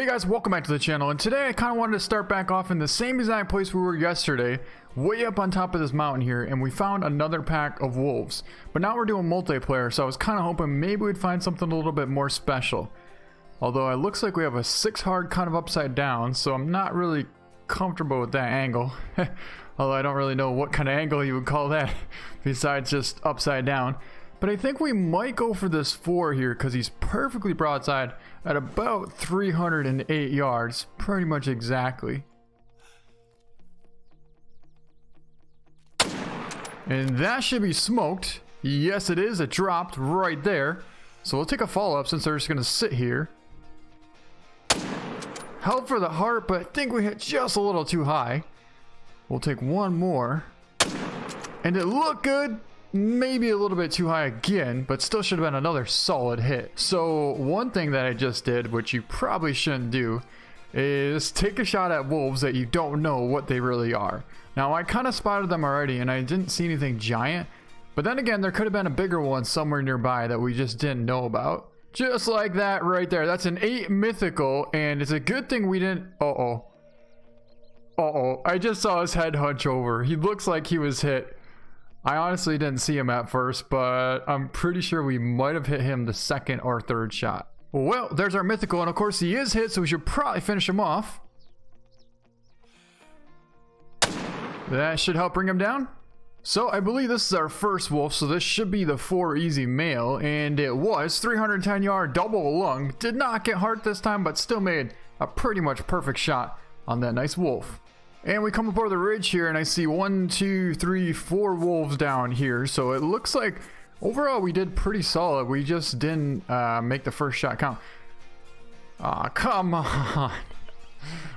Guys, welcome back to the channel, and today I kind of wanted to start back off in the same exact place we were yesterday, way up on top of this mountain here, and we found another pack of wolves. But now we're doing multiplayer, so I was kind of hoping maybe we'd find something a little bit more special. Although it looks like we have a 6 hard kind of upside down, so I'm not really comfortable with that angle. Although I don't really know what kind of angle you would call that besides just upside down. But I think we might go for this 4 here because he's perfectly broadside at about 308 yards, pretty much exactly. And that should be smoked. Yes, it is. It dropped right there. So we'll take a follow-up since they're just going to sit here. Held for the heart, but I think we hit just a little too high. We'll take one more. And it looked good. Maybe a little bit too high again, but still should have been another solid hit. So one thing that I just did, which you probably shouldn't do, is take a shot at wolves that you don't know what they really are. Now I kind of spotted them already and I didn't see anything giant, but then again there could have been a bigger one somewhere nearby that we just didn't know about. Just like that right there. That's an 8 mythical, and it's a good thing we didn't... I just saw his head hunch over. He looks like he was hit. I honestly didn't see him at first, but I'm pretty sure we might have hit him the second or third shot. Well, there's our mythical, and of course he is hit, so we should probably finish him off. That should help bring him down. So I believe this is our first wolf, so this should be the 4 easy male, and it was 310 yard double lung. Did not get heart this time, but still made a pretty much perfect shot on that nice wolf. And we come up over the ridge here and I see 1, 2, 3, 4 wolves down here. So it looks like overall we did pretty solid. We just didn't make the first shot count. Aw, come on.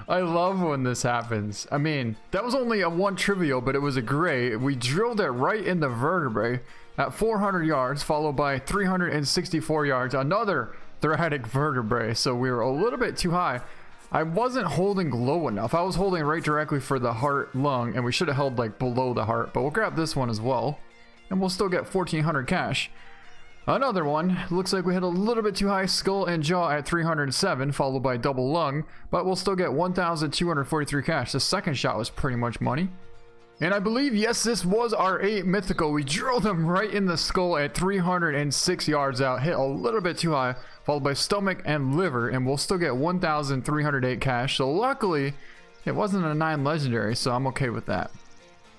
I love when this happens. I mean, that was only a 1 trivial, but it was a gray. We drilled it right in the vertebrae at 400 yards, followed by 364 yards, another thoracic vertebrae. So we were a little bit too high. I wasn't holding low enough. I was holding right directly for the heart lung, and we should have held like below the heart, but we'll grab this one as well, and we'll still get 1400 cash. Another one. Looks like we hit a little bit too high, skull and jaw at 307, followed by double lung, but we'll still get 1243 cash. The second shot was pretty much money. And I believe, yes, this was our 8 mythical. We drilled him right in the skull at 306 yards out, hit a little bit too high, followed by stomach and liver, and we'll still get 1308 cash. So luckily it wasn't a 9 legendary, so I'm okay with that.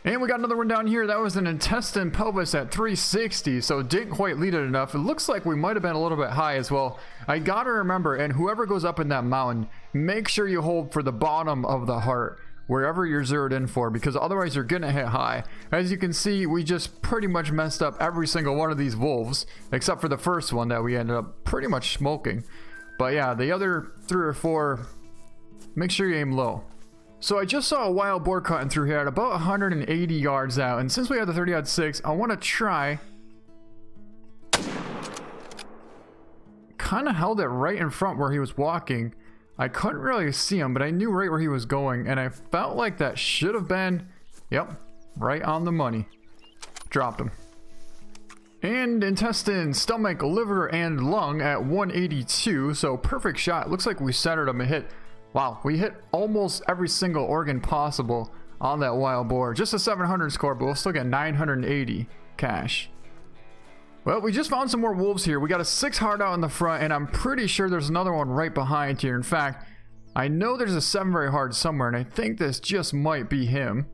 And we got another one down here. That was an intestine pelvis at 360, so didn't quite lead it enough. It looks like we might have been a little bit high as well. I gotta remember, and whoever goes up in that mountain, make sure you hold for the bottom of the heart wherever you're zeroed in for, because otherwise you're gonna hit high. As you can see, we just pretty much messed up every single one of these wolves, except for the first one that we ended up pretty much smoking. But yeah, the other 3 or 4, make sure you aim low. So I just saw a wild boar cutting through here at about 180 yards out, and since we have the 30-06, I want to try... Kind of held it right in front where he was walking. I couldn't really see him, but I knew right where he was going, and I felt like that should have been, yep, right on the money. Dropped him. And intestine, stomach, liver, and lung at 182, so perfect shot. Looks like we centered him a hit. Wow, we hit almost every single organ possible on that wild boar. Just a 700 score, but we'll still get 980 cash. Well, we just found some more wolves here. We got a 6 hard out in the front, and I'm pretty sure there's another one right behind here. In fact, I know there's a 7 very hard somewhere, and I think this just might be him.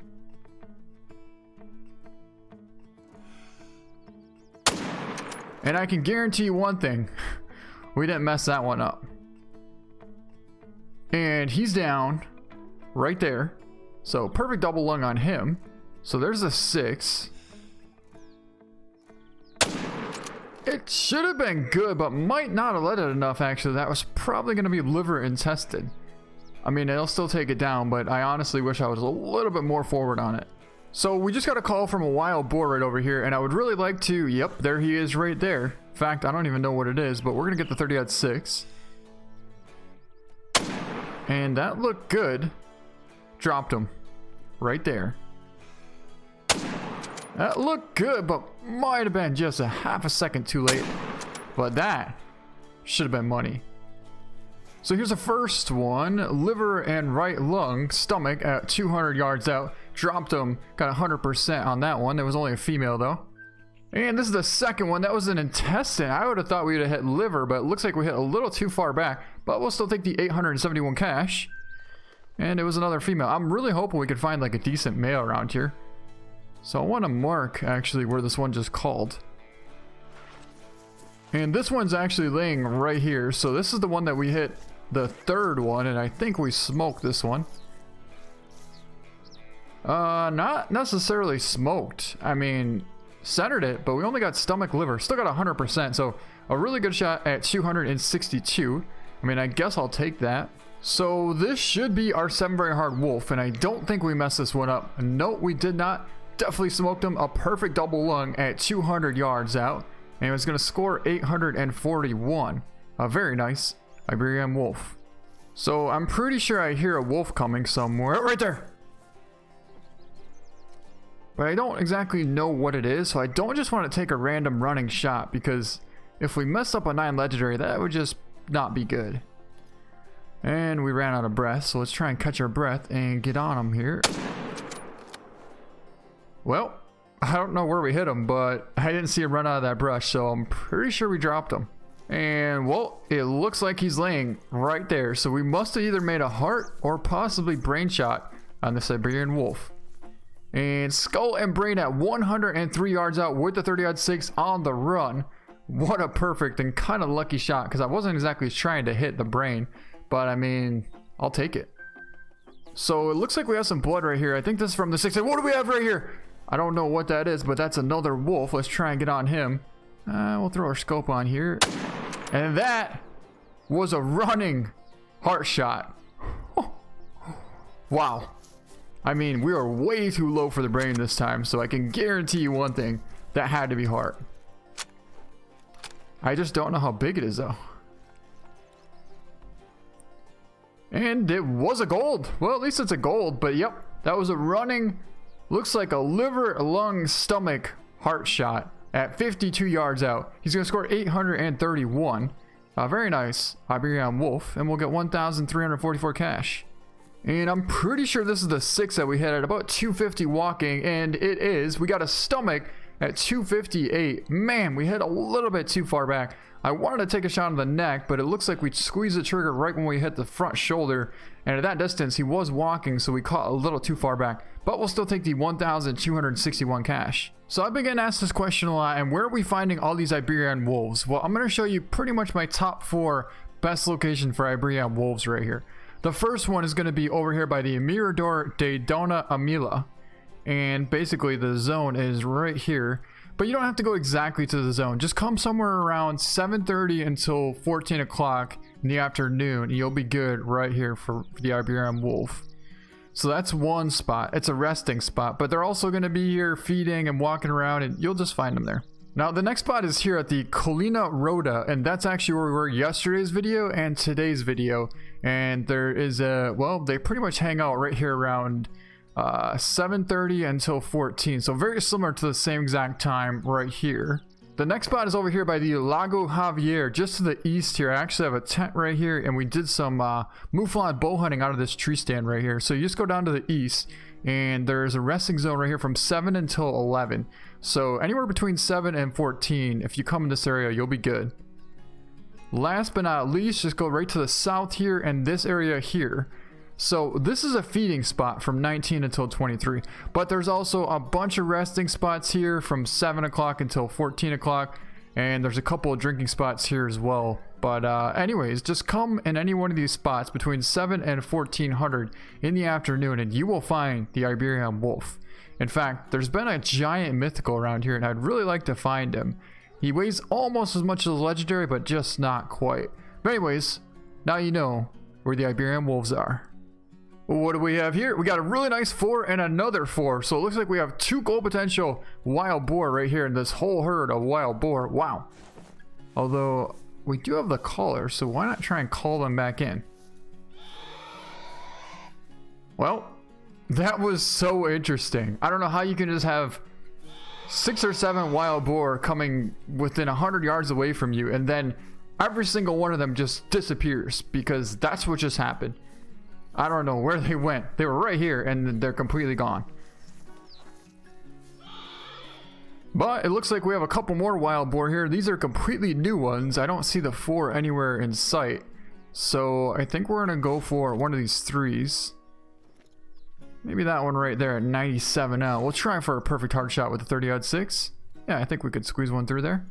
And I can guarantee you one thing. We didn't mess that one up. And he's down right there. So perfect double lung on him. So there's a 6. It should have been good, but might not have let it enough, actually. That was probably going to be liver intestine. I mean, it'll still take it down, but I honestly wish I was a little bit more forward on it. So we just got a call from a wild boar right over here, and I would really like to... Yep, there he is right there. In fact, I don't even know what it is, but we're going to get the 30-06. And that looked good. Dropped him. Right there. That looked good, but might have been just a half a second too late. But that should have been money. So here's the first one. Liver and right lung, stomach at 200 yards out. Dropped him, got 100% on that one. There was only a female though. And this is the second one. That was an intestine. I would have thought we would have hit liver, but it looks like we hit a little too far back. But we'll still take the 871 cash. And it was another female. I'm really hoping we could find like a decent male around here. So I want to mark actually where this one just called. And this one's actually laying right here. So this is the one that we hit the third one, and I think we smoked this one. Not necessarily smoked. I mean, centered it, but we only got stomach, liver. Still got 100%, so a really good shot at 262. I mean, I guess I'll take that. So this should be our 7 very hard wolf, and I don't think we messed this one up. No, we did not. Definitely smoked him. A perfect double lung at 200 yards out, and it was going to score 841. Very nice. Iberian wolf. So I'm pretty sure I hear a wolf coming somewhere. Right there! But I don't exactly know what it is, so I don't just want to take a random running shot, because if we mess up a 9 legendary, that would just not be good. And we ran out of breath, so let's try and catch our breath and get on him here. Well, I don't know where we hit him, but I didn't see him run out of that brush, so I'm pretty sure we dropped him. And, well, it looks like he's laying right there, so we must have either made a heart or possibly brain shot on the Iberian wolf. And skull and brain at 103 yards out with the 30-06 on the run. What a perfect and kind of lucky shot, because I wasn't exactly trying to hit the brain, but I mean, I'll take it. So it looks like we have some blood right here. I think this is from the 6. What do we have right here? I don't know what that is, but that's another wolf. Let's try and get on him. We'll throw our scope on here. And that was a running heart shot. Wow. I mean, we are way too low for the brain this time, so I can guarantee you one thing. That had to be heart. I just don't know how big it is, though. And it was a gold. Well, at least it's a gold, but yep. That was a running, looks like a liver, lung, stomach heart shot at 52 yards out. He's going to score 831. Very nice. Iberian wolf. And we'll get 1,344 cash. And I'm pretty sure this is the 6 that we hit at about 250 walking, and it is. We got a stomach at 258. Man, we hit a little bit too far back. I wanted to take a shot on the neck, but it looks like we squeezed the trigger right when we hit the front shoulder, and at that distance he was walking, so we caught a little too far back, but we'll still take the 1,261 cash. So I've been getting asked this question a lot, and where are we finding all these Iberian wolves? Well, I'm going to show you pretty much my top 4 best location for Iberian wolves right here. The first one is going to be over here by the Mirador de Dona Amila. And basically the zone is right here. But you don't have to go exactly to the zone. Just come somewhere around 7:30 until 14 o'clock in the afternoon. And you'll be good right here for the Iberian wolf. So that's one spot. It's a resting spot. But they're also going to be here feeding and walking around. And you'll just find them there. Now, the next spot is here at the CZRODAH, and that's actually where we were yesterday's video and today's video. And there is a, well, they pretty much hang out right here around 7:30 until 14. So very similar to the same exact time right here. The next spot is over here by the Lago Javier, just to the east here. I actually have a tent right here, and we did some mouflon bow hunting out of this tree stand right here. So you just go down to the east, and there's a resting zone right here from 7 until 11. So anywhere between 7 and 14, if you come in this area, you'll be good. Last but not least, just go right to the south here and this area here. So this is a feeding spot from 19 until 23, but there's also a bunch of resting spots here from 7 o'clock until 14 o'clock, and there's a couple of drinking spots here as well. But anyways, just come in any one of these spots between 7 and 1400 in the afternoon, and you will find the Iberian wolf. In fact, there's been a giant mythical around here, and I'd really like to find him. He weighs almost as much as a legendary, but just not quite. But anyways, now you know where the Iberian wolves are. What do we have here? We got a really nice 4 and another 4. So it looks like we have 2 gold potential wild boar right here in this whole herd of wild boar. Wow. Although we do have the caller, so why not try and call them back in? Well, that was so interesting. I don't know how you can just have 6 or 7 wild boar coming within 100 yards away from you, and then every single one of them just disappears because that's what just happened. I don't know where they went. They were right here and they're completely gone. But it looks like we have a couple more wild boar here. These are completely new ones. I don't see the 4 anywhere in sight. So I think we're gonna go for one of these 3s. Maybe that one right there at 97 out. We'll try for a perfect hard shot with the 30-06. Yeah, I think we could squeeze one through there.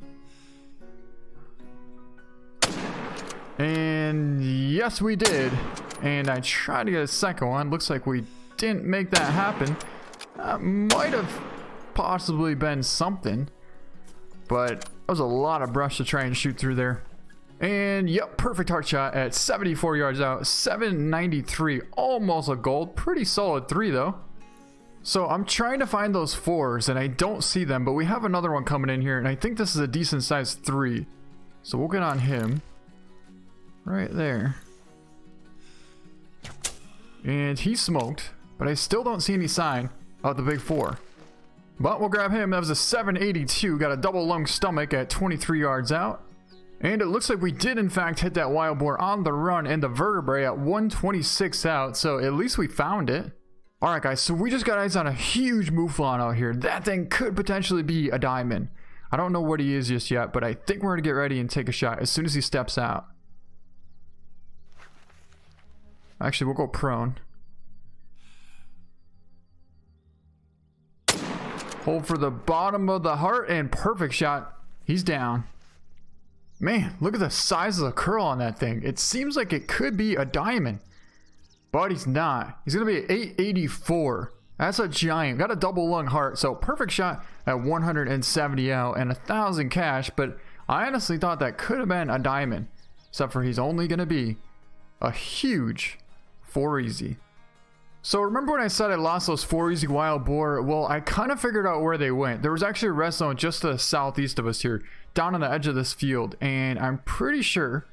And yes, we did. And I tried to get a second one. Looks like we didn't make that happen. That might have possibly been something, but that was a lot of brush to try and shoot through there. And yep, perfect hard shot at 74 yards out, 793, almost a gold. Pretty solid 3 though. So I'm trying to find those 4s and I don't see them, but we have another one coming in here and I think this is a decent sized 3, so we'll get on him right there. And he smoked, but I still don't see any sign of the big 4. But we'll grab him. That was a 782. Got a double lung stomach at 23 yards out. And it looks like we did in fact hit that wild boar on the run and the vertebrae at 126 out. So at least we found it. Alright guys, so we just got eyes on a huge mouflon out here. That thing could potentially be a diamond. I don't know what he is just yet, but I think we're going to get ready and take a shot as soon as he steps out. Actually, we'll go prone. Hold for the bottom of the heart and perfect shot. He's down. Man, look at the size of the curl on that thing. It seems like it could be a diamond, but he's not. He's going to be at 884. That's a giant. Got a double lung heart, so perfect shot at 170 out and 1,000 cash, but I honestly thought that could have been a diamond, except for he's only going to be a huge 4 easy. So remember when I said I lost those 4 easy wild boar? Well, I kind of figured out where they went. There was actually a rest zone just to the southeast of us here, down on the edge of this field, and I'm pretty sure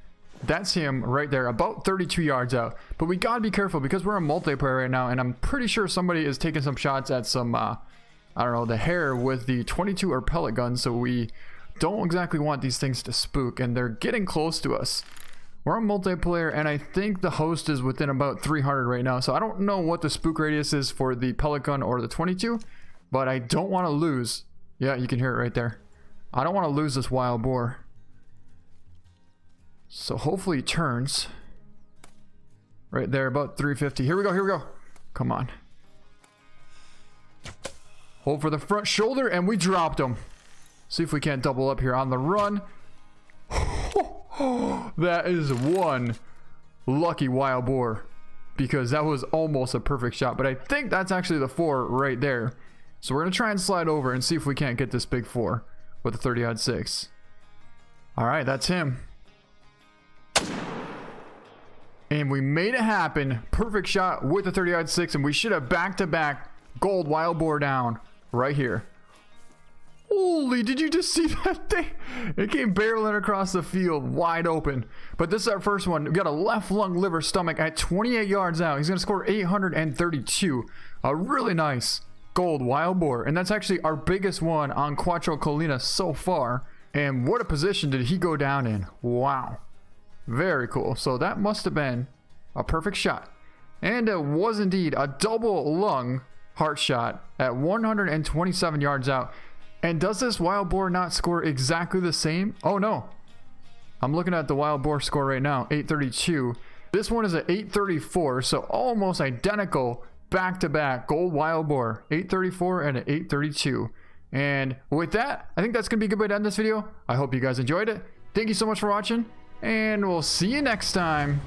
that's him right there, about 32 yards out. But we gotta be careful because we're in multiplayer right now, and I'm pretty sure somebody is taking some shots at some I don't know, the hare with the 22 or pellet gun, so we don't exactly want these things to spook, and they're getting close to us. We're on multiplayer, and I think the host is within about 300 right now, so I don't know what the spook radius is for the pellet gun or the 22, but I don't want to lose. Yeah, you can hear it right there. I don't want to lose this wild boar. So hopefully he turns. Right there, about 350. Here we go, here we go. Come on. Hold for the front shoulder, and we dropped him. See if we can't double up here on the run. That is one lucky wild boar, because that was almost a perfect shot, but I think that's actually the 4 right there. So we're gonna try and slide over and see if we can't get this big 4 with the 30-06. All right, that's him, and we made it happen. Perfect shot with the 30-06, and we should have back-to-back gold wild boar down right here. Holy, did you just see that thing? It came barreling across the field wide open. But this is our first one. We got a left lung liver stomach at 28 yards out. He's going to score 832. A really nice gold wild boar. And that's actually our biggest one on Cuatro Colinas so far. And what a position did he go down in. Wow. Very cool. So that must have been a perfect shot. And it was indeed a double lung heart shot at 127 yards out. And does this wild boar not score exactly the same? Oh no. I'm looking at the wild boar score right now, 832. This one is at 834, so almost identical back-to-back gold wild boar, 834 and an 832. And with that, I think that's going to be a good way to end this video. I hope you guys enjoyed it. Thank you so much for watching, and we'll see you next time.